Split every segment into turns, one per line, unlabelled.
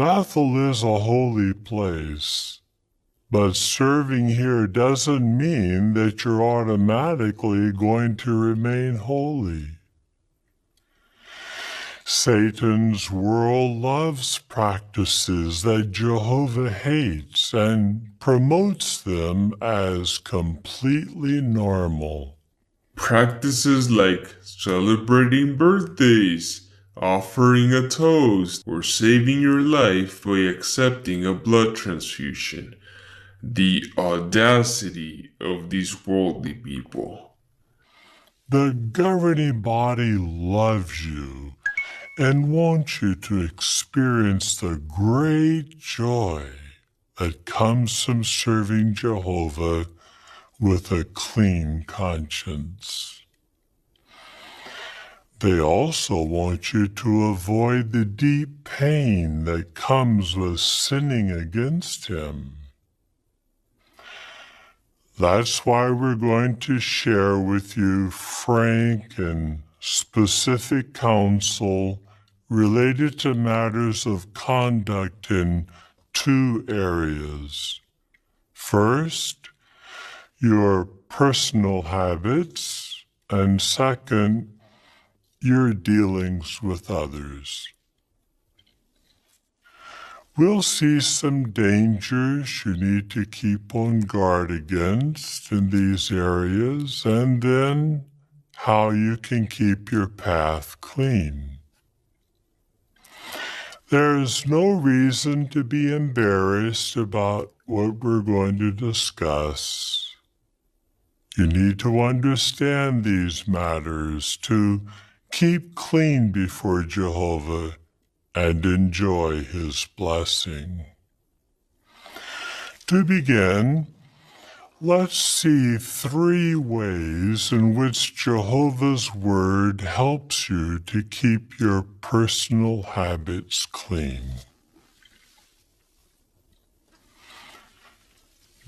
Bethel is a holy place, but serving here doesn't mean that you're automatically going to remain holy. Satan's world loves practices that Jehovah hates and promotes them as completely normal.
Practices like celebrating birthdays, offering a toast, or saving your life by accepting a blood transfusion. The audacity of these worldly people.
The governing body loves you and wants you to experience the great joy that comes from serving Jehovah with a clean conscience. They also want you to avoid the deep pain that comes with sinning against Him. That's why we're going to share with you frank and specific counsel related to matters of conduct in two areas. First, your personal habits, and second, your dealings with others. We'll see some dangers you need to keep on guard against in these areas, and then how you can keep your path clean. There is no reason to be embarrassed about what we're going to discuss. You need to understand these matters to keep clean before Jehovah and enjoy His blessing. To begin, let's see 3 ways in which Jehovah's Word helps you to keep your personal habits clean.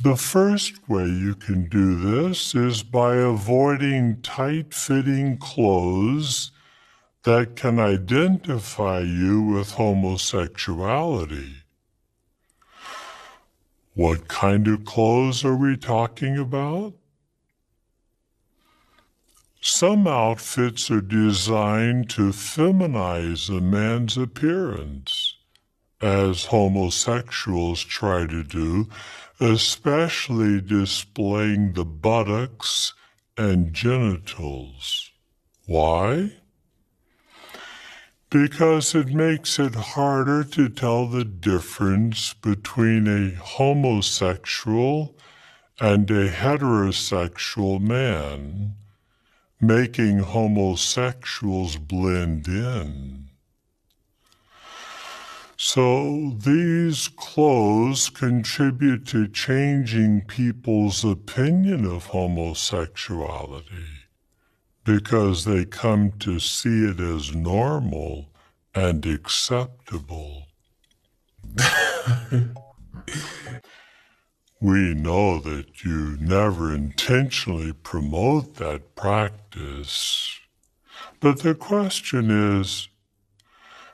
The first way you can do this is by avoiding tight-fitting clothes that can identify you with homosexuality. What kind of clothes are we talking about? Some outfits are designed to feminize a man's appearance, as homosexuals try to do, especially displaying the buttocks and genitals. Why? Because it makes it harder to tell the difference between a homosexual and a heterosexual man, making homosexuals blend in. So these clothes contribute to changing people's opinion of homosexuality, because they come to see it as normal and acceptable. We know that you never intentionally promote that practice, but the question is,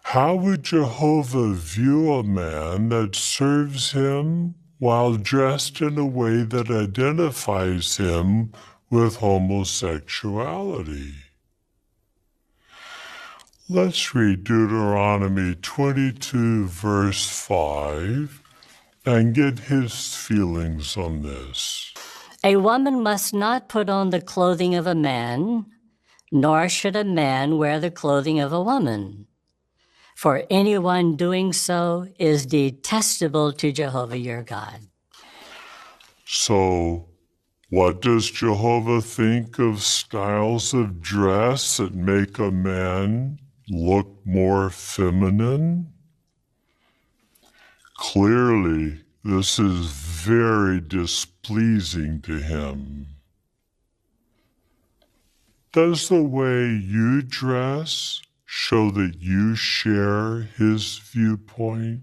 how would Jehovah view a man that serves Him while dressed in a way that identifies him with homosexuality? Let's read Deuteronomy 22, verse 5, and get his feelings on this.
A woman must not put on the clothing of a man, nor should a man wear the clothing of a woman. For anyone doing so is detestable to Jehovah your God.
So, what does Jehovah think of styles of dress that make a man look more feminine? Clearly, this is very displeasing to Him. Does the way you dress show that you share His viewpoint?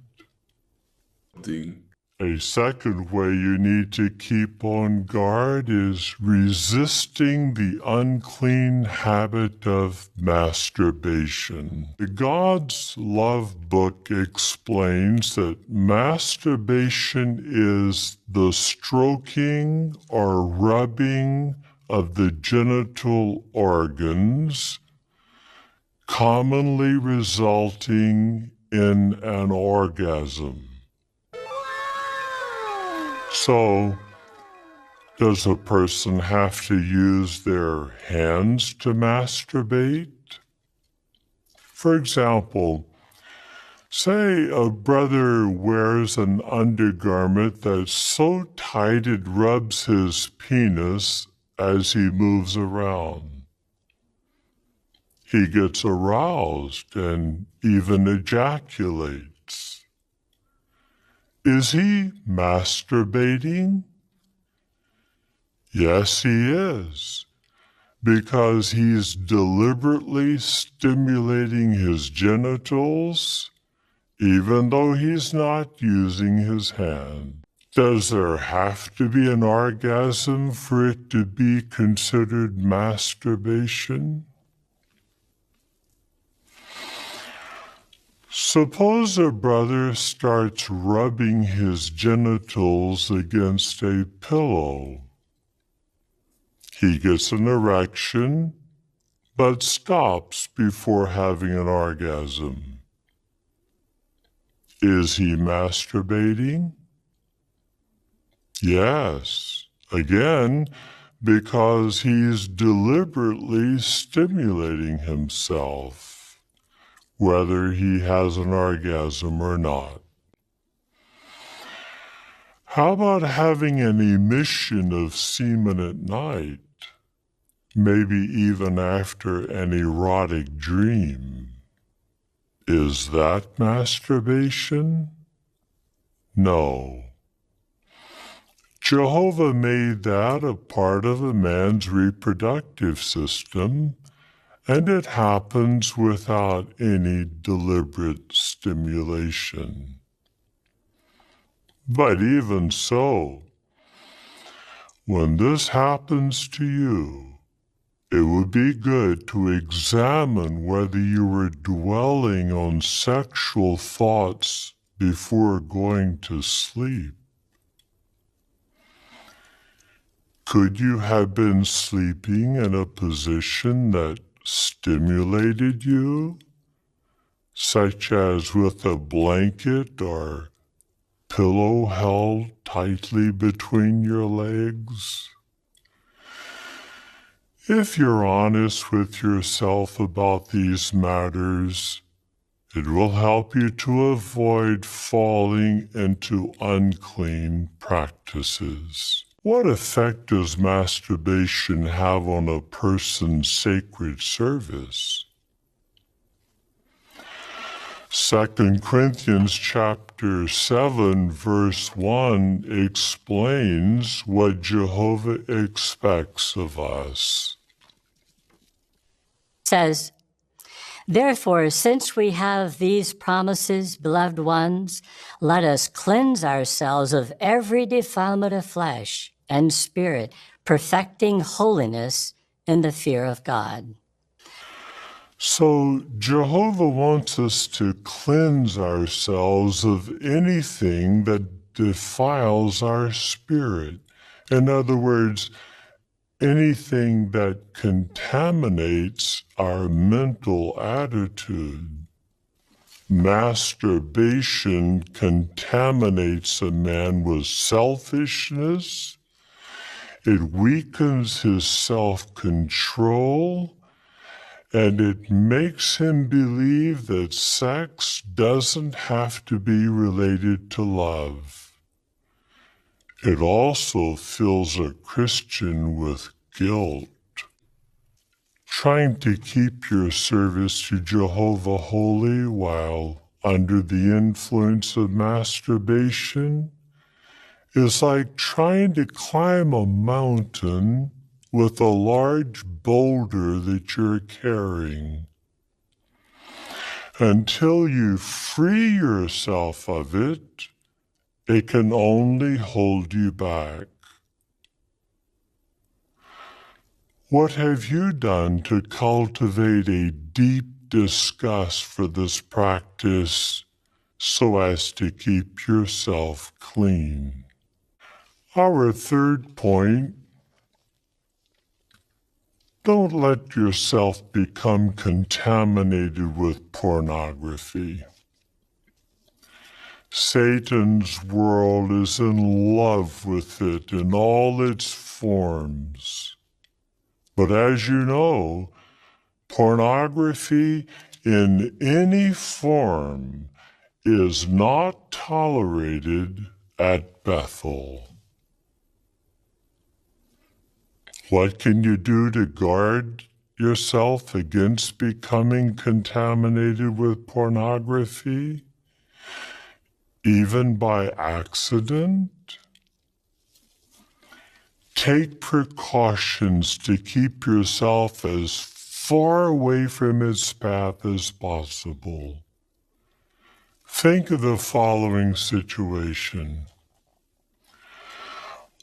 A second way you need to keep on guard is resisting the unclean habit of masturbation. The God's Love book explains that masturbation is the stroking or rubbing of the genital organs, commonly resulting in an orgasm. So, does a person have to use their hands to masturbate? For example, say a brother wears an undergarment that's so tight it rubs his penis as he moves around. He gets aroused and even ejaculates. Is he masturbating? Yes, he is, because he's deliberately stimulating his genitals, even though he's not using his hand. Does there have to be an orgasm for it to be considered masturbation? Suppose a brother starts rubbing his genitals against a pillow. He gets an erection, but stops before having an orgasm. Is he masturbating? Yes, again, because he's deliberately stimulating himself, whether he has an orgasm or not. How about having an emission of semen at night, maybe even after an erotic dream? Is that masturbation? No. Jehovah made that a part of a man's reproductive system, and it happens without any deliberate stimulation. But even so, when this happens to you, it would be good to examine whether you were dwelling on sexual thoughts before going to sleep. Could you have been sleeping in a position that stimulated you, such as with a blanket or pillow held tightly between your legs? If you're honest with yourself about these matters, it will help you to avoid falling into unclean practices. What effect does masturbation have on a person's sacred service? 2 Corinthians chapter 7 verse 1 explains what Jehovah expects of us.
It says, "Therefore, since we have these promises, beloved ones, let us cleanse ourselves of every defilement of flesh and spirit, perfecting holiness in the fear of God."
So Jehovah wants us to cleanse ourselves of anything that defiles our spirit. In other words, anything that contaminates our mental attitude. Masturbation contaminates a man with selfishness. It weakens his self-control. And it makes him believe that sex doesn't have to be related to love. It also fills a Christian with guilt. Trying to keep your service to Jehovah holy while under the influence of masturbation is like trying to climb a mountain with a large boulder that you're carrying. Until you free yourself of it, It can only hold you back. What have you done to cultivate a deep disgust for this practice so as to keep yourself clean? Our third point, don't let yourself become contaminated with pornography. Satan's world is in love with it in all its forms. But as you know, pornography in any form is not tolerated at Bethel. What can you do to guard yourself against becoming contaminated with pornography, even by accident? Take precautions to keep yourself as far away from its path as possible. Think of the following situation.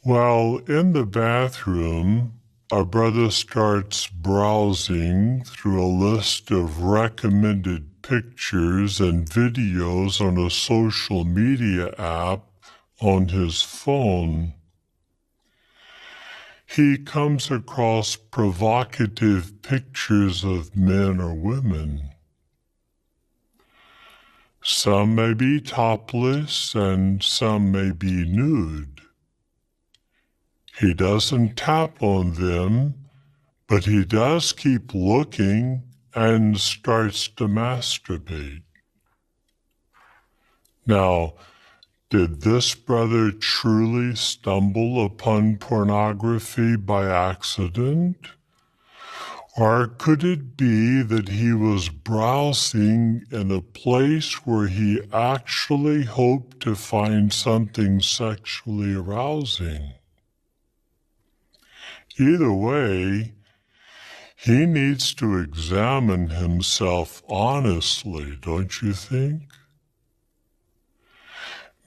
While in the bathroom, a brother starts browsing through a list of recommended pictures and videos on a social media app on his phone. He comes across provocative pictures of men or women. Some may be topless and some may be nude. He doesn't tap on them, but he does keep looking and starts to masturbate. Now, did this brother truly stumble upon pornography by accident? Or could it be that he was browsing in a place where he actually hoped to find something sexually arousing? Either way, he needs to examine himself honestly, don't you think?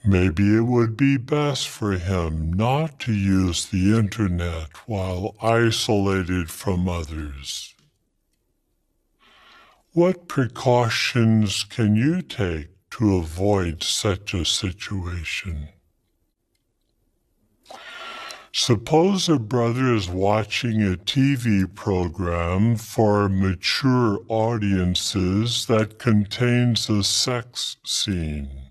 Maybe it would be best for him not to use the internet while isolated from others. What precautions can you take to avoid such a situation? Suppose a brother is watching a TV program for mature audiences that contains a sex scene.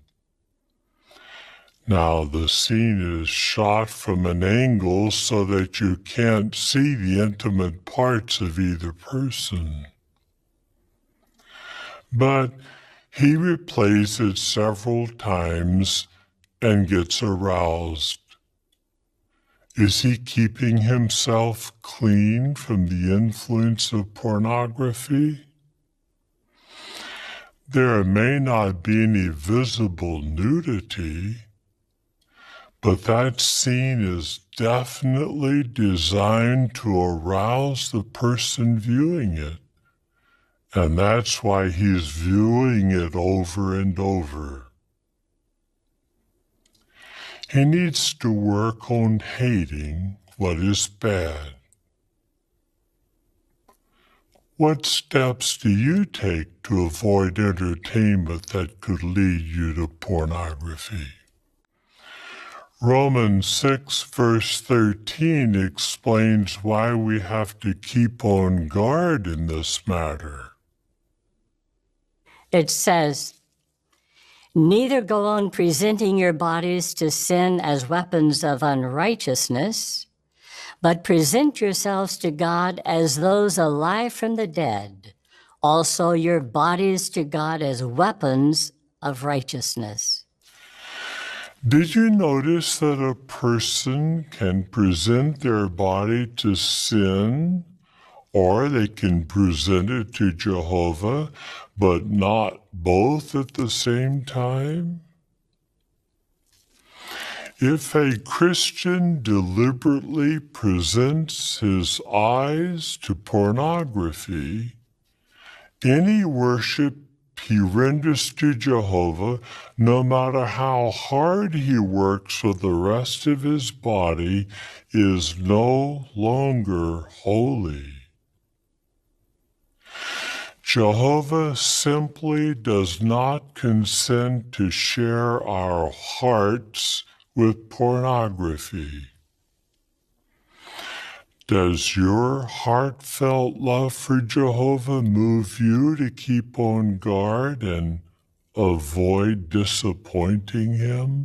Now, the scene is shot from an angle so that you can't see the intimate parts of either person. But he replays it several times and gets aroused. Is he keeping himself clean from the influence of pornography? There may not be any visible nudity, but that scene is definitely designed to arouse the person viewing it. And that's why he's viewing it over and over. He needs to work on hating what is bad. What steps do you take to avoid entertainment that could lead you to pornography? Romans 6 verse 13 explains why we have to keep on guard in this matter.
It says, "Neither go on presenting your bodies to sin as weapons of unrighteousness, but present yourselves to God as those alive from the dead, also your bodies to God as weapons of righteousness."
Did you notice that a person can present their body to sin, or they can present it to Jehovah, but not both at the same time? If a Christian deliberately presents his eyes to pornography, any worship he renders to Jehovah, no matter how hard he works with the rest of his body, is no longer holy. Jehovah simply does not consent to share our hearts with pornography. Does your heartfelt love for Jehovah move you to keep on guard and avoid disappointing him?